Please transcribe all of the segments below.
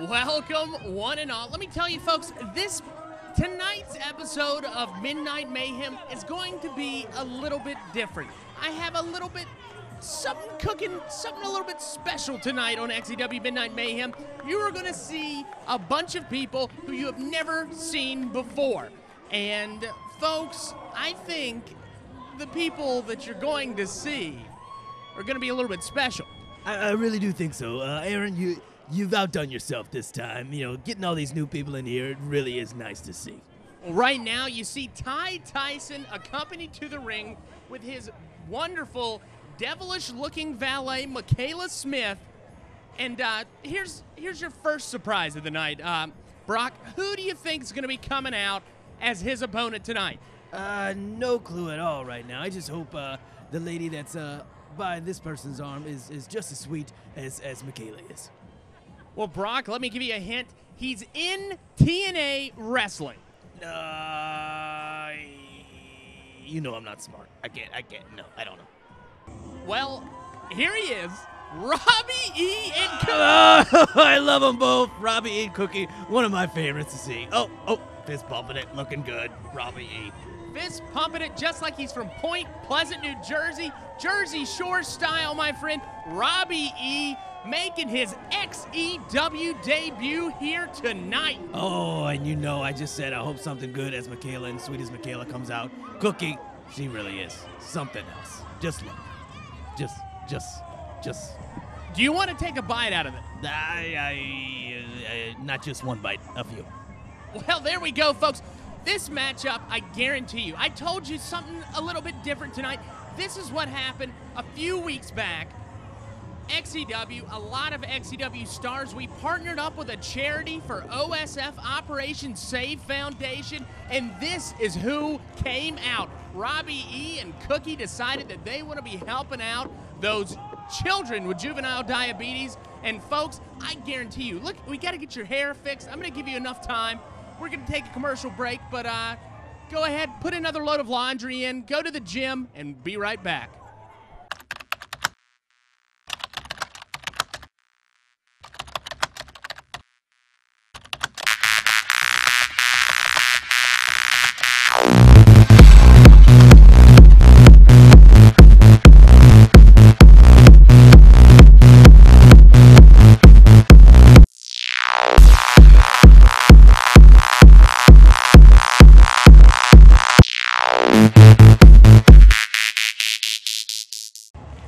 Welcome, one and all. Let me tell you, folks, tonight's episode of Midnight Mayhem is going to be a little bit different. I have something cooking, something a little bit special tonight on XEW Midnight Mayhem. You are going to see a bunch of people who you have never seen before. And, folks, I think the people that you're going to see are going to be a little bit special. I really do think so. Aaron, you've outdone yourself this time. You know, getting all these new people in here, it really is nice to see. Well, right now, you see Tyson accompanied to the ring with his wonderful, devilish-looking valet, Michaela Smith. And here's your first surprise of the night. Brock, who do you think is going to be coming out as his opponent tonight? No clue at all right now. I just hope the lady that's by this person's arm is just as sweet as Michaela is. Well, Brock, let me give you a hint. He's in TNA wrestling. You know I'm not smart. I can't. No, I don't know. Well, here he is, Robbie E and Cookie. I love them both. Robbie E and Cookie, one of my favorites to see. Oh, fist bumping it, looking good. Robbie E. Fist pumping it just like he's from Point Pleasant, New Jersey. Jersey Shore style, my friend. Robbie E making his XEW debut here tonight. Oh, and you know, I just said I hope something good as Michaela and sweet as Michaela comes out. Cookie, she really is something else. Just look. Just. Do you want to take a bite out of it? Not just one bite, a few. Well, there we go, folks. This matchup, I guarantee you, I told you something a little bit different tonight. This is what happened a few weeks back. XEW, a lot of XEW stars, we partnered up with a charity for OSF, Operation Save Foundation, and this is who came out. Robbie E and Cookie decided that they want to be helping out those children with juvenile diabetes. And folks, I guarantee you, look, we got to get your hair fixed. I'm going to give you enough time. We're going to take a commercial break, but go ahead, put another load of laundry in, go to the gym, and be right back.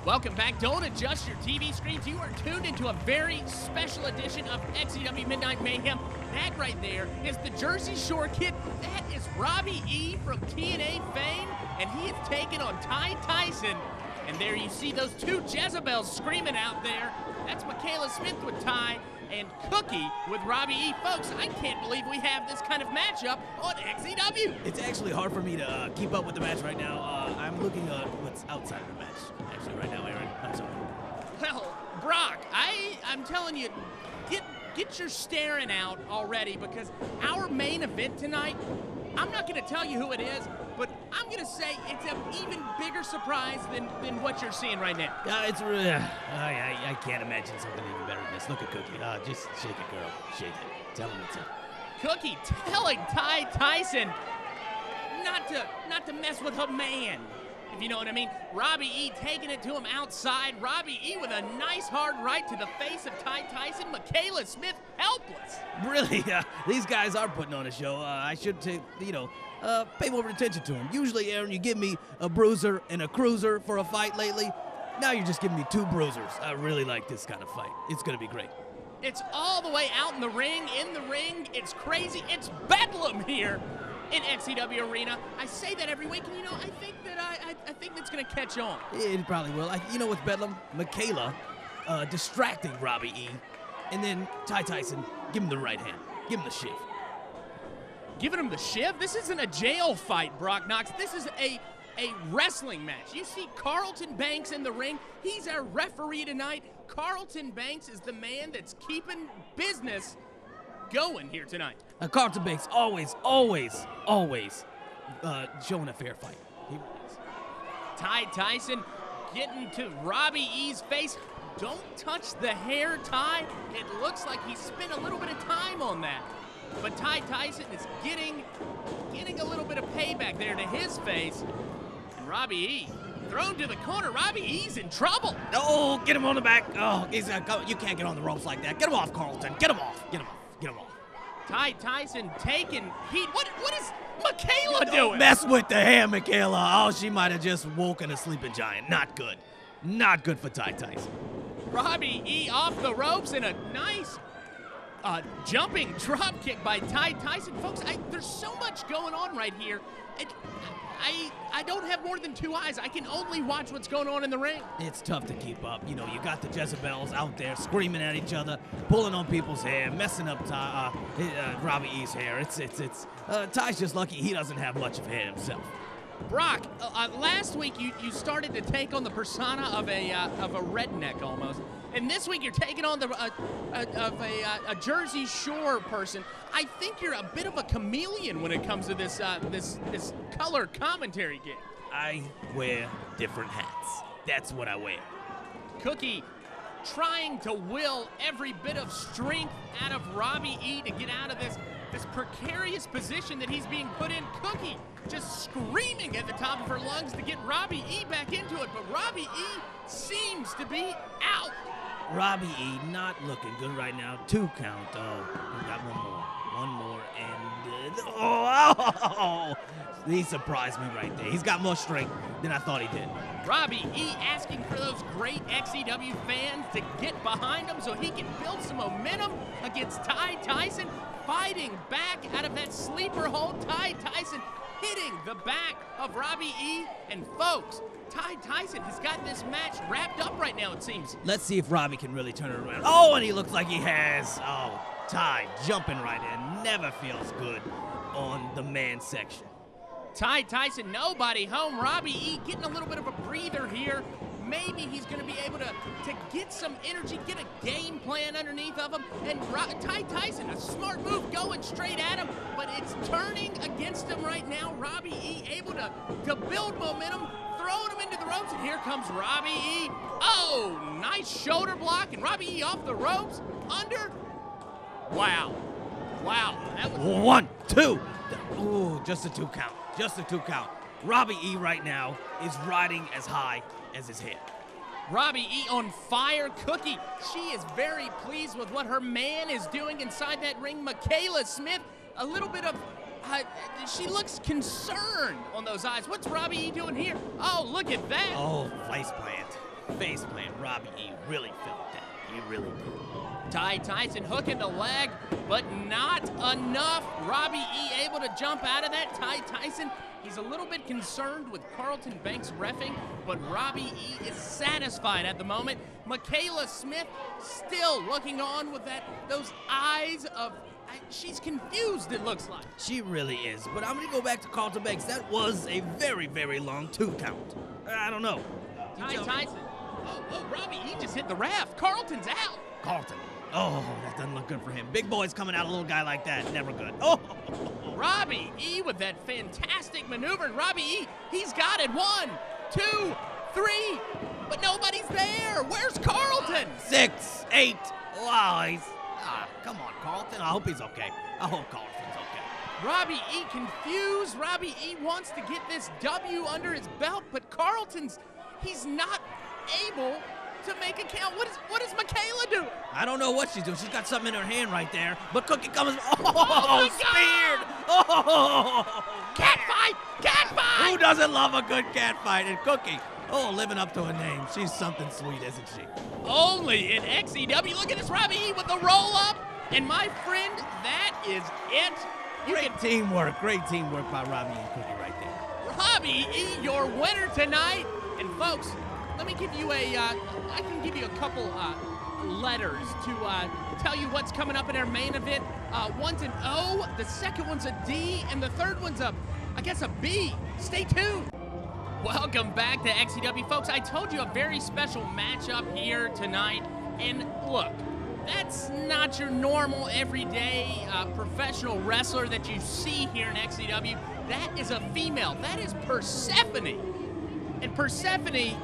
Welcome back. Don't adjust your TV screens. You are tuned into a very special edition of XEW Midnight Mayhem. That right there is the Jersey Shore Kid. That is Robbie E from TNA fame, and he is taking on Tyson. And there you see those two Jezebels screaming out there. That's Michaela Smith with Ty and Cookie with Robbie E. Folks, I can't believe we have this kind of matchup on XEW. It's actually hard for me to keep up with the match right now. I'm looking at what's outside of the match. Actually, right now, Aaron. I'm sorry. Well, Brock, I'm telling you, get your staring out already, because our main event tonight, I'm not going to tell you who it is, but I'm going to say it's an even bigger surprise than what you're seeing right now. It's really, I can't imagine something even better than this. Look at Cookie. Just shake it, girl. Shake it. Tell him it's it. Cookie telling Tyson not to mess with her man, if you know what I mean. Robbie E taking it to him outside. Robbie E with a nice hard right to the face of Tyson. Michaela Smith helpless. Really, these guys are putting on a show. I should take, pay more attention to them. Usually, Aaron, you give me a bruiser and a cruiser for a fight lately. Now you're just giving me two bruisers. I really like this kind of fight. It's going to be great. It's all the way out in the ring. It's crazy. It's bedlam here in XEW Arena. I say that every week, and I think that I think that's gonna catch on. It probably will. You know what's bedlam? Michaela distracting Robbie E, and then Tyson give him the right hand, give him the shiv. Giving him the shiv? This isn't a jail fight, Brock Knox. This is a wrestling match. You see Carlton Banks in the ring. He's our referee tonight. Carlton Banks is the man that's keeping business going here tonight. Carlton Banks always showing a fair fight. He is. Tyson getting to Robbie E's face. Don't touch the hair, Ty. It looks like he spent a little bit of time on that. But Tyson is getting a little bit of payback there to his face. And Robbie E thrown to the corner. Robbie E's in trouble. Oh, get him on the back. Oh, you can't get on the ropes like that. Get him off, Carlton. Get him off. Get him off. Get him off. Tyson taking heat. What is Michaela doing? Don't mess with the hair, Michaela. Oh, she might have just woken a sleeping giant. Not good. Not good for Tyson. Robbie E off the ropes and a nice jumping drop kick by Tyson. Folks, there's so much going on right here. I don't have more than two eyes. I can only watch what's going on in the ring. It's tough to keep up. You know, you got the Jezebels out there screaming at each other, pulling on people's hair, messing up Robbie E's hair. Ty's just lucky he doesn't have much of hair himself. Brock, last week you started to take on the persona of a redneck almost, and this week you're taking on a Jersey Shore person. I think you're a bit of a chameleon when it comes to this color commentary gig. I wear different hats. That's what I wear. Cookie trying to will every bit of strength out of Robbie E to get out of this precarious position that he's being put in. Cookie just screaming at the top of her lungs to get Robbie E back into it, but Robbie E seems to be out. Robbie E not looking good right now. 2 count. Oh, we got one more, and he surprised me right there. He's got more strength than I thought he did. Robbie E asking for those great XEW fans to get behind him so he can build some momentum against Tyson, fighting back out of that sleeper hold. Tyson hitting the back of Robbie E, and folks, Tyson has got this match wrapped up right now, it seems. Let's see if Robbie can really turn it around. Oh, and he looks like he has. Oh, Ty jumping right in. Never feels good on the man section. Tyson, nobody home. Robbie E getting a little bit of a breather here. Maybe he's going to be able to get some energy, get a game plan underneath of him. And Tyson, a smart move going straight at him, but it's turning against him right now. Robbie E able to build momentum, throwing him into the ropes, and here comes Robbie E. Oh, nice shoulder block, and Robbie E off the ropes, under. Wow. That was 1, 2. Ooh, just a 2 count. Just a 2 count. Robbie E right now is riding as high as his head. Robbie E on fire. Cookie, she is very pleased with what her man is doing inside that ring. Michaela Smith, a little bit of, she looks concerned on those eyes. What's Robbie E doing here? Oh, look at that. Oh, face plant. Robbie E really felt that. He really did. Tyson hooking the leg, but not enough. Robbie E able to jump out of that. Tyson, he's a little bit concerned with Carlton Banks reffing, but Robbie E is satisfied at the moment. Michaela Smith still looking on with those eyes of, she's confused, it looks like. She really is, but I'm going to go back to Carlton Banks. That was a very, very long 2 count. I don't know. Tyson. Oh, Robbie E just hit the ref. Carlton's out. Carlton. Oh, that doesn't look good for him. Big boys coming out, a little guy like that, never good. Oh! Robbie E with that fantastic maneuver. And Robbie E, he's got it. 1, 2, 3, but nobody's there. Where's Carlton? 6, 8. Wow, come on, Carlton. I hope he's okay. I hope Carlton's okay. Robbie E confused. Robbie E wants to get this W under his belt, but he's not able to make a count. What is Michaela doing? I don't know what she's doing. She's got something in her hand right there. But Cookie comes. Oh, speared! Oh! Cat fight! Who doesn't love a good cat fight? And Cookie, living up to her name. She's something sweet, isn't she? Only in XEW. Look at this Robbie E with the roll up. And my friend, that is it. Great teamwork by Robbie and Cookie right there. Robbie E, your winner tonight. And folks, let me give you I can give you a couple letters to tell you what's coming up in our main event. One's an O, the second one's a D, and the third one's a B. Stay tuned. Welcome back to XEW, folks. I told you a very special matchup here tonight, and look, that's not your normal, everyday professional wrestler that you see here in XEW. That is a female. That is Persephone. And Persephone,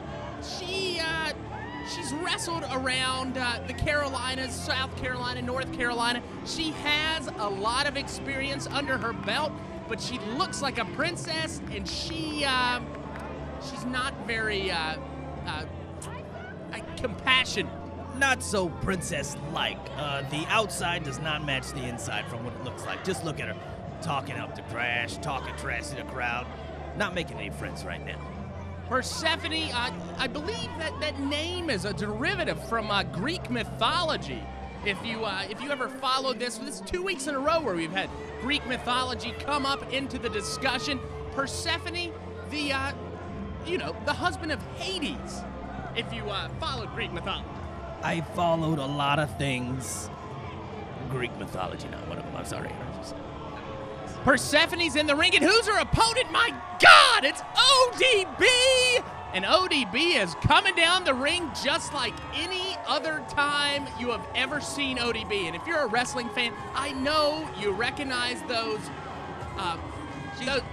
She's wrestled around the Carolinas, South Carolina, North Carolina. She has a lot of experience under her belt, but she looks like a princess, and she's not very compassionate. Not so princess-like. The outside does not match the inside from what it looks like. Just look at her. Talking up to trash, talking trash to the crowd. Not making any friends right now. Persephone, I believe that name is a derivative from Greek mythology. If you ever followed this is 2 weeks in a row where we've had Greek mythology come up into the discussion. Persephone, the husband of Hades, if you followed Greek mythology. I followed a lot of things. Greek mythology, not one of them. I'm sorry. Persephone's in the ring, and who's her opponent? My God, it's ODB! And ODB is coming down the ring just like any other time you have ever seen ODB. And if you're a wrestling fan, I know you recognize those.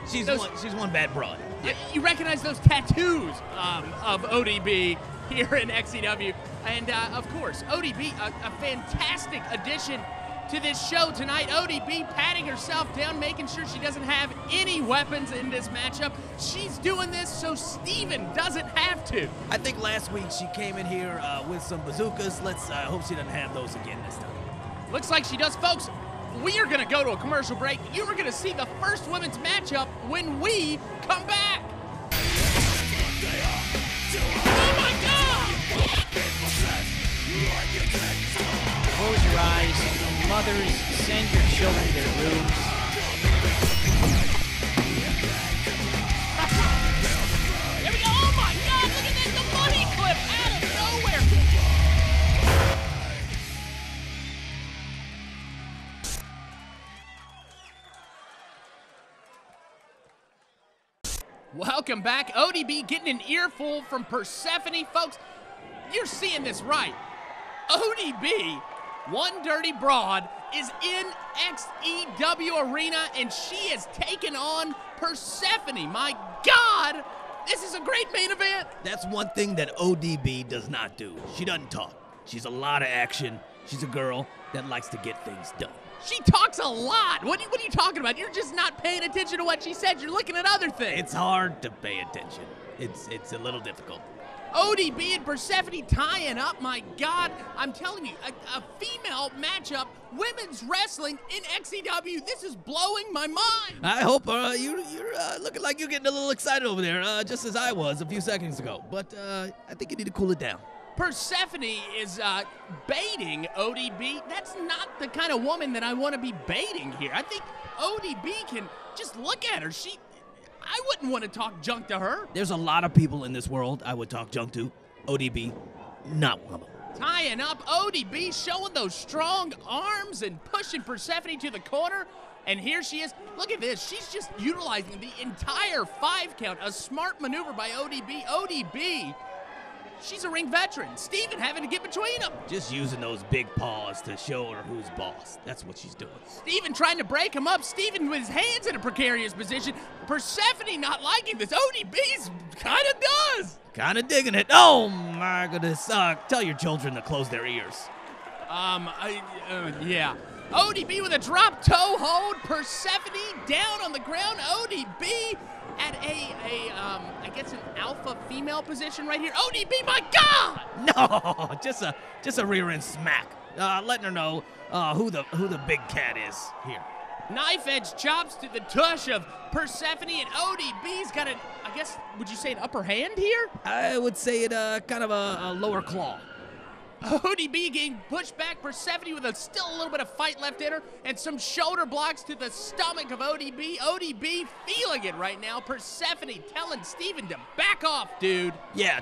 She's one bad broad. You recognize those tattoos of ODB here in XEW. And, of course, ODB, a fantastic addition to this show tonight. ODB patting herself down, making sure she doesn't have any weapons in this matchup. She's doing this so Steven doesn't have to. I think last week she came in here with some bazookas. Let's hope she doesn't have those again this time. Looks like she does, folks. We are going to go to a commercial break. You are going to see the first women's matchup when we come back. Oh, my God! Close your eyes. Mothers, send your children to their rooms. Here we go. Oh, my God. Look at this. The money clip out of nowhere. Welcome back. ODB getting an earful from Persephone. Folks, you're seeing this right. ODB, one dirty broad, is in XEW Arena, and she has taken on Persephone. My God, this is a great main event. That's one thing that ODB does not do. She doesn't talk. She's a lot of action. She's a girl that likes to get things done. She talks a lot. What are you talking about? You're just not paying attention to what she said. You're looking at other things. It's hard to pay attention. It's a little difficult. ODB and Persephone tying up. My God, I'm telling you, a female matchup, women's wrestling in XEW. This is blowing my mind. I hope you're looking like you're getting a little excited over there, just as I was a few seconds ago. But I think you need to cool it down. Persephone is baiting ODB. That's not the kind of woman that I want to be baiting here. I think ODB can just look at her. I wouldn't want to talk junk to her. There's a lot of people in this world I would talk junk to. ODB, not one of them. Tying up ODB, showing those strong arms and pushing Persephone to the corner. And here she is. Look at this. She's just utilizing the entire 5 count. A smart maneuver by ODB. ODB, she's a ring veteran. Steven having to get between them. Just using those big paws to show her who's boss. That's what she's doing. Steven trying to break him up. Steven with his hands in a precarious position. Persephone not liking this. ODB's kind of does. Kind of digging it. Oh, my goodness. Tell your children to close their ears. Yeah. ODB with a drop toe hold. Persephone down on the ground. ODB at I guess an alpha female position right here. ODB, my God! No, just a rear end smack. Letting her know who the big cat is here. Knife edge chops to the tush of Persephone, and ODB's got I guess, would you say an upper hand here? I would say it kind of a lower claw. ODB getting pushed back. Persephone with still a little bit of fight left in her, and some shoulder blocks to the stomach of ODB. ODB feeling it right now. Persephone telling Steven to back off, dude. Yeah,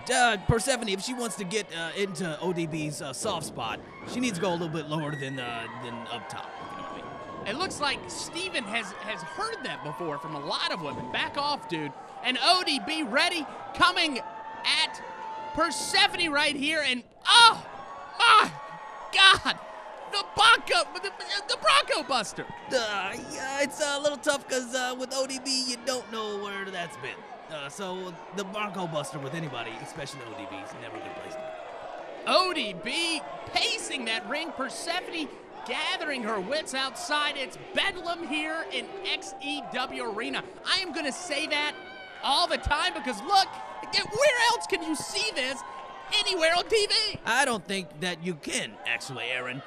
Persephone, if she wants to get into ODB's soft spot, she needs to go a little bit lower than up top. You know what I mean? It looks like Steven has heard that before from a lot of women. Back off, dude. And ODB ready, coming at Persephone right here, and oh! My God, the Bronco Buster. Yeah, it's a little tough because with ODB, you don't know where that's been. So the Bronco Buster with anybody, especially ODB, is never a good place. ODB pacing that ring. Persephone gathering her wits outside. It's bedlam here in XEW Arena. I am going to say that all the time because look, where else can you see this anywhere on TV? I don't think that you can, actually, Aaron.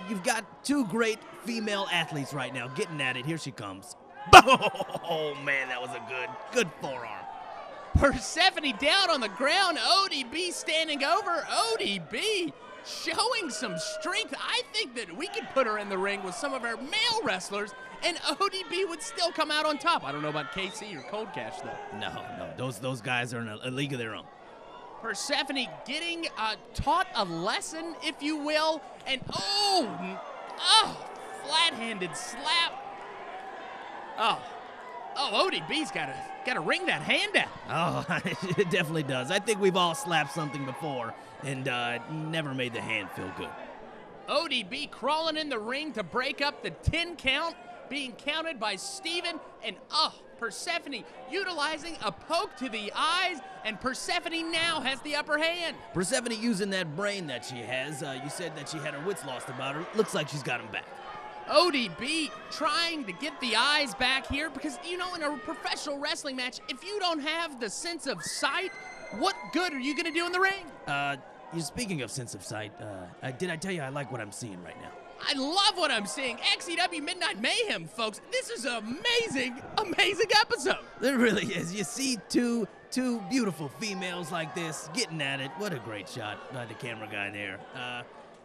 You've got two great female athletes right now getting at it. Here she comes. Oh, man, that was a good forearm. Persephone down on the ground. ODB standing over. ODB showing some strength. I think that we could put her in the ring with some of our male wrestlers, and ODB would still come out on top. I don't know about KC or Cold Cash, though. No, those guys are in a league of their own. Persephone getting taught a lesson, if you will, and flat-handed slap. ODB's got to wring that hand out. Oh, it definitely does. I think we've all slapped something before and never made the hand feel good. ODB crawling in the ring to break up the 10 count, being counted by Steven, and Persephone utilizing a poke to the eyes, and Persephone now has the upper hand. Persephone using that brain that she has. You said that she had her wits lost about her. Looks like she's got them back. ODB trying to get the eyes back here because, you know, in a professional wrestling match, if you don't have the sense of sight, what good are you going to do in the ring? You're speaking of sense of sight. Did I tell you I like what I'm seeing right now? I love what I'm seeing. XEW Midnight Mayhem, folks. This is an amazing, amazing episode. It really is. You see two beautiful females like this getting at it. What a great shot by the camera guy there.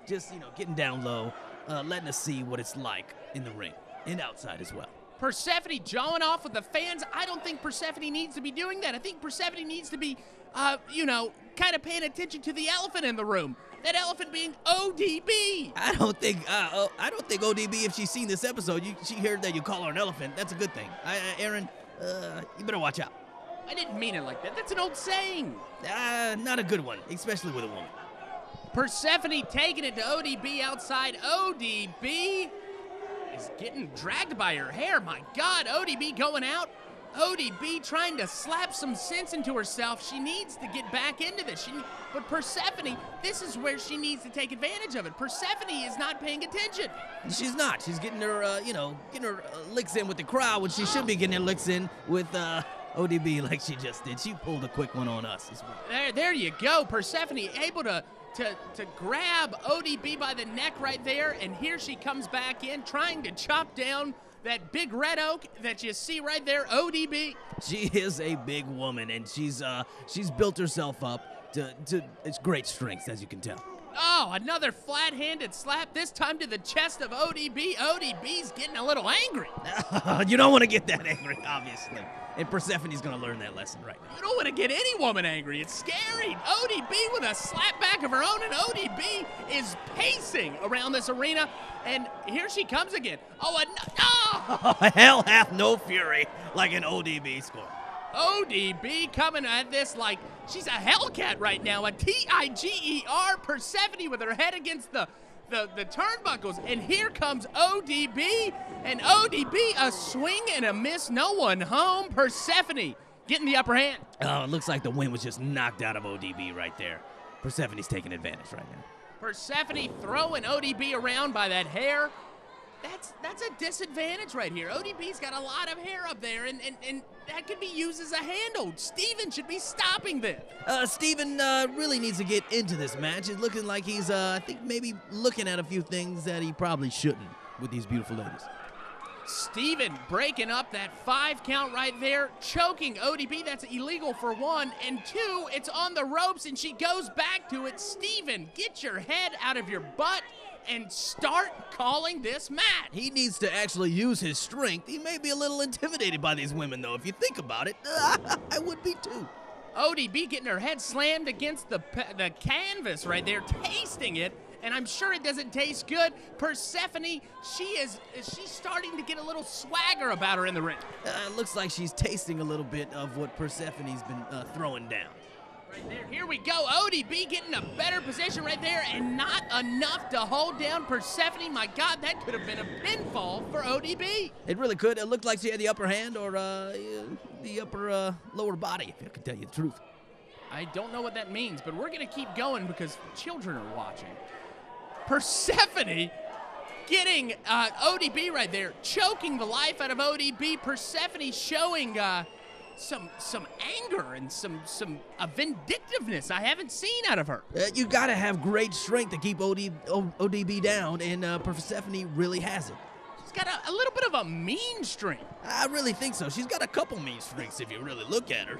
Just, getting down low. Letting us see what it's like in the ring and outside as well. Persephone jawing off with the fans. I don't think Persephone needs to be doing that. I think Persephone needs to be, kind of paying attention to the elephant in the room. That elephant being ODB. I don't think ODB, if she's seen this episode, she heard that you call her an elephant. That's a good thing. Aaron, you better watch out. I didn't mean it like that. That's an old saying. Not a good one, especially with a woman. Persephone taking it to ODB outside. ODB is getting dragged by her hair. My God, ODB going out. ODB trying to slap some sense into herself. She needs to get back into this. But Persephone, this is where she needs to take advantage of it. Persephone is not paying attention. She's not. She's getting her, licks in with the crowd when she should be getting her licks in with ODB like she just did. She pulled a quick one on us as well. There you go. Persephone able to grab ODB by the neck right there, and here she comes back in trying to chop down that big red oak that you see right there, ODB. She is a big woman, and she's built herself up to it's great strength, as you can tell. Oh, another flat-handed slap, this time to the chest of ODB. ODB's getting a little angry. You don't want to get that angry, obviously. And Persephone's going to learn that lesson right now. You don't want to get any woman angry. It's scary. ODB with a slap back of her own, and ODB is pacing around this arena. And here she comes again. Hell hath no fury like an ODB score. ODB coming at this like she's a Hellcat right now. A Tiger. Persephone with her head against the turnbuckles, and here comes ODB, and ODB a swing and a miss, no one home. Persephone getting the upper hand. Oh, it looks like the wind was just knocked out of ODB right there. Persephone's taking advantage right now. Persephone throwing ODB around by that hair. That's a disadvantage right here. ODB's got a lot of hair up there, and that could be used as a handle. Steven should be stopping this. Steven really needs to get into this match. It's looking like he's, I think, maybe looking at a few things that he probably shouldn't with these beautiful ladies. Steven breaking up that 5 count right there, choking ODB. That's illegal for 1, and 2, it's on the ropes, and she goes back to it. Steven, get your head out of your butt and start calling this match. He needs to actually use his strength. He may be a little intimidated by these women, though, if you think about it. I would be, too. ODB getting her head slammed against the canvas right there, tasting it, and I'm sure it doesn't taste good. Persephone, she's starting to get a little swagger about her in the ring. Looks like she's tasting a little bit of what Persephone's been throwing down. Right there, here we go. ODB getting a better position right there, and not enough to hold down Persephone. My God, that could have been a pinfall for ODB. It really could. It looked like she had the upper hand or the upper lower body, if I can tell you the truth. I don't know what that means, but we're going to keep going because children are watching. Persephone getting ODB right there, choking the life out of ODB. Persephone showing some anger and some vindictiveness I haven't seen out of her. You got to have great strength to keep ODB down, and Persephone really has it. She's got a little bit of a mean streak. I really think so. She's got a couple mean streaks if you really look at her.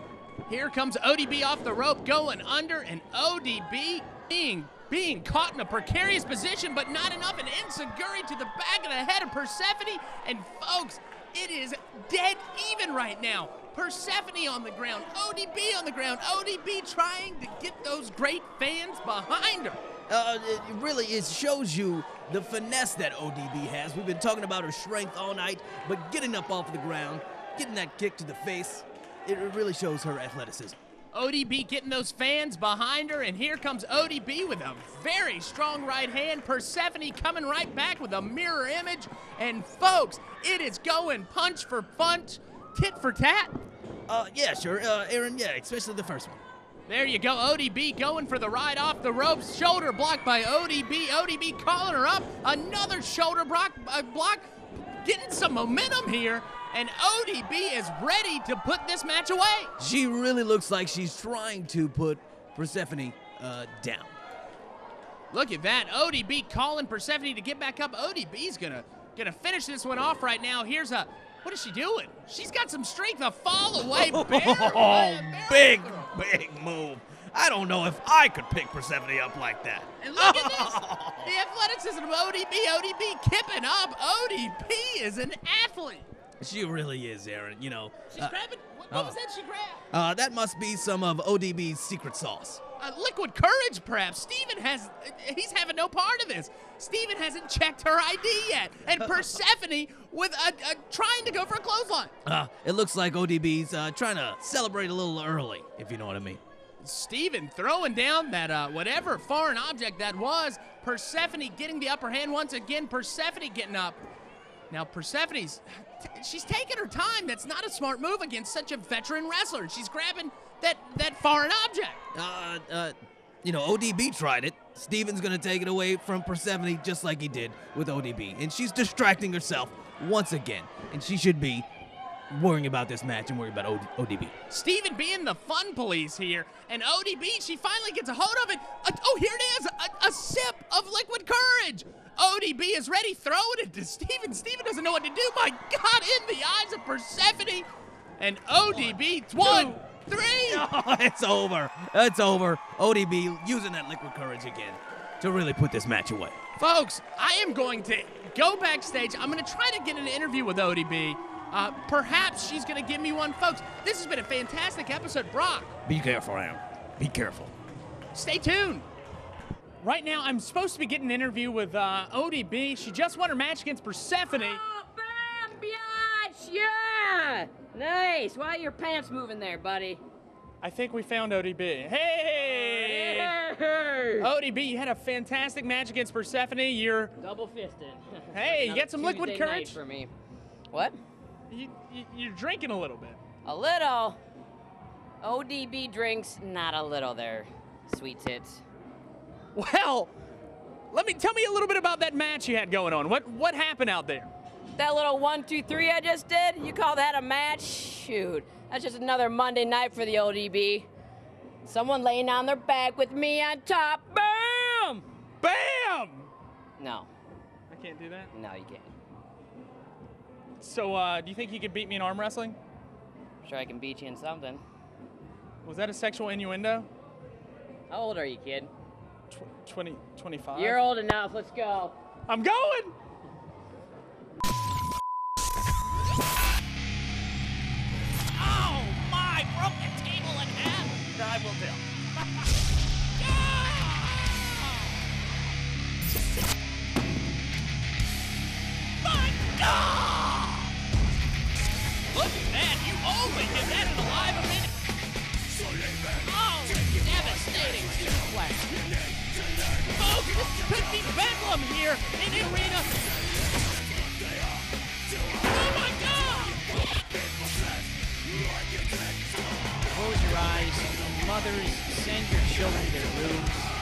Here comes ODB off the rope, going under, and ODB being caught in a precarious position, but not enough, and enziguri to the back of the head of Persephone. And folks, it is dead even right now. Persephone on the ground, ODB on the ground, ODB trying to get those great fans behind her. It shows you the finesse that ODB has. We've been talking about her strength all night, but getting up off the ground, getting that kick to the face, it really shows her athleticism. ODB getting those fans behind her, and here comes ODB with a very strong right hand. Persephone coming right back with a mirror image. And folks, it is going punch for punch, tit for tat. Yeah, sure, Aaron, yeah, especially the first one. There you go, ODB going for the ride off the ropes. Shoulder block by ODB. ODB calling her up. Another shoulder block, getting some momentum here. And ODB is ready to put this match away. She really looks like she's trying to put Persephone down. Look at that, ODB calling Persephone to get back up. ODB's gonna finish this one off right now. Here's what is she doing? She's got some strength, a fall away. Big move. I don't know if I could pick Persephone up like that. And look at this, the athleticism of ODB kipping up. ODB is an athlete. She really is, Aaron. You know. She's grabbing, what was that she grabbed? That must be some of ODB's secret sauce. Liquid courage, perhaps. He's having no part of this. Steven hasn't checked her ID yet. And Persephone with trying to go for a clothesline. It looks like ODB's trying to celebrate a little early, if you know what I mean. Steven throwing down that whatever foreign object that was. Persephone getting the upper hand once again. Persephone getting up. Now Persephone's, she's taking her time. That's not a smart move against such a veteran wrestler. She's grabbing that foreign object. You know, ODB tried it. Steven's gonna take it away from Persephone just like he did with ODB. And she's distracting herself once again. And she should be worrying about this match and worrying about ODB. Steven being the fun police here. And ODB, she finally gets a hold of it. Here it is, a sip of liquid courage. ODB is ready, throwing it to Steven. Steven doesn't know what to do. My God, in the eyes of Persephone. And ODB, one, three. Oh, it's over. It's over. ODB using that liquid courage again to really put this match away. Folks, I am going to go backstage. I'm going to try to get an interview with ODB. Perhaps she's going to give me one. Folks, this has been a fantastic episode. Brock. Be careful, Aaron. Be careful. Stay tuned. Right now, I'm supposed to be getting an interview with ODB. She just won her match against Persephone. Oh, bam, biatch, yeah! Nice. Why are your pants moving there, buddy? I think we found ODB. Hey! Hey! ODB, you had a fantastic match against Persephone. You're double fisted. Hey, you got some liquid Tuesday courage? night for me. What? You're drinking a little bit. A little. ODB drinks, not a little there, sweet tits. Well, tell me a little bit about that match you had going on. What happened out there? That little 1, 2, 3 I just did, you call that a match? Shoot, that's just another Monday night for the ODB. Someone laying on their back with me on top. Bam! Bam! No. I can't do that? No, you can't. So, do you think you could beat me in arm wrestling? Sure, I can beat you in something. Was that a sexual innuendo? How old are you, kid? 25. You're old enough. Let's go. I'm going! Oh, my! Broke the table in half! I will tell. My God! Look at that! You only get that in alive a minute! Oh, devastating suplex. Folks, this could be bedlam here in the arena. Oh my God! Close your eyes. Mothers, send your children to their rooms.